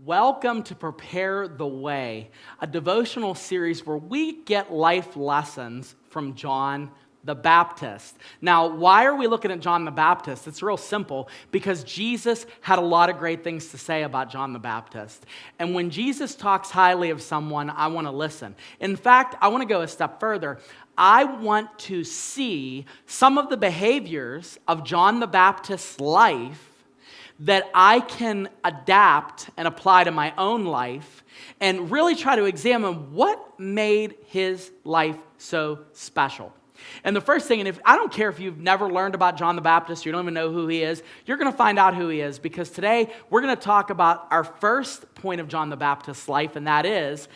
Welcome to Prepare the Way, a devotional series where we get life lessons from John the Baptist. Now, why are we looking at John the Baptist? It's real simple, because Jesus had a lot of great things to say about John the Baptist. And when Jesus talks highly of someone, I want to listen. In fact, I want to go a step further. I want to see some of the behaviors of John the Baptist's life that I can adapt and apply to my own life and really try to examine what made his life so special. And the first thing, and I don't care if you've never learned about John the Baptist, you don't even know who he is, you're going to find out who he is, because today we're going to talk about our first point of John the Baptist's life, and that is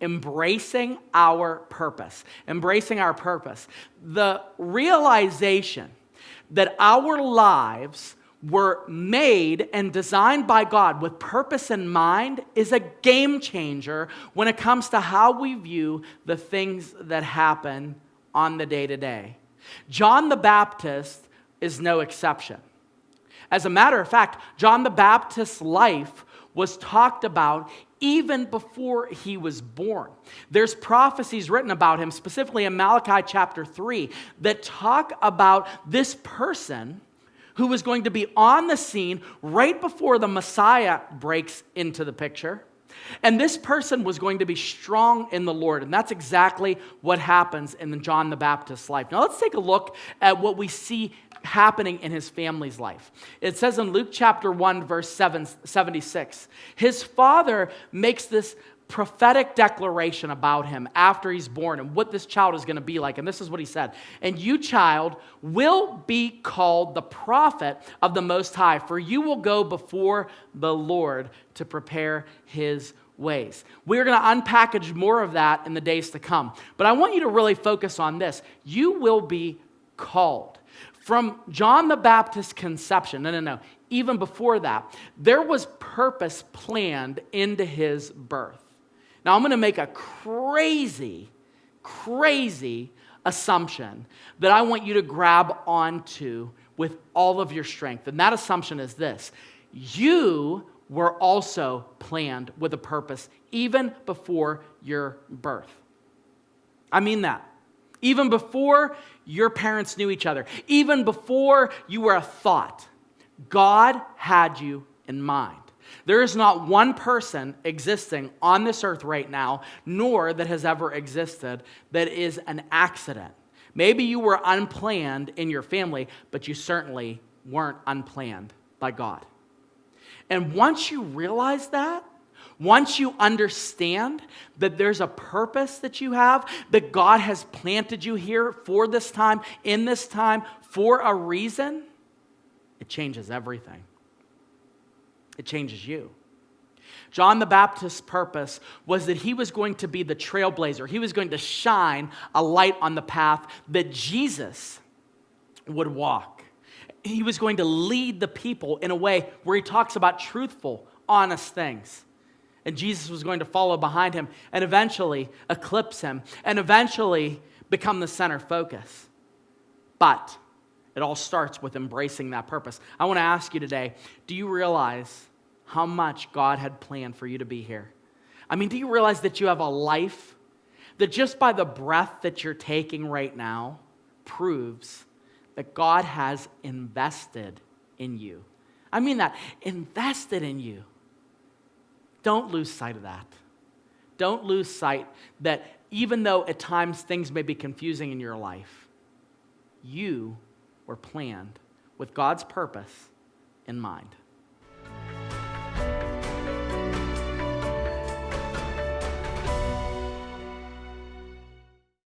embracing our purpose. Embracing our purpose. The realization that our lives were made and designed by God with purpose in mind is a game changer when it comes to how we view the things that happen on the day-to-day. John the Baptist is no exception. As a matter of fact, John the Baptist's life was talked about even before he was born. There's prophecies written about him, specifically in Malachi chapter 3, that talk about this person who was going to be on the scene right before the Messiah breaks into the picture. And this person was going to be strong in the Lord. And that's exactly what happens in John the Baptist's life. Now let's take a look at what we see happening in his family's life. It says in Luke chapter 1, verse 76, his father makes this prophetic declaration about him after he's born and what this child is going to be like. And this is what he said: "And you, child, will be called the prophet of the Most High, for you will go before the Lord to prepare his ways." We're going to unpackage more of that in the days to come. But I want you to really focus on this. You will be called. From John the Baptist's conception, no. Even before that, there was purpose planned into his birth. Now, I'm going to make a crazy assumption that I want you to grab onto with all of your strength. And that assumption is this: you were also planned with a purpose even before your birth. I mean that. Even before your parents knew each other, even before you were a thought, God had you in mind. There is not one person existing on this earth right now, nor that has ever existed, that is an accident. Maybe you were unplanned in your family, but you certainly weren't unplanned by God. And once you realize that, once you understand that there's a purpose that you have, that God has planted you here for this time, in this time, for a reason, it changes everything. It changes you. John the Baptist's purpose was that he was going to be the trailblazer. He was going to shine a light on the path that Jesus would walk. He was going to lead the people in a way where he talks about truthful, honest things. And Jesus was going to follow behind him and eventually eclipse him and eventually become the center focus. But it all starts with embracing that purpose. I want to ask you today, do you realize how much God had planned for you to be here? I mean, do you realize that you have a life that just by the breath that you're taking right now proves that God has invested in you? I mean that, invested in you. Don't lose sight of that. Don't lose sight that even though at times things may be confusing in your life, you were planned with God's purpose in mind.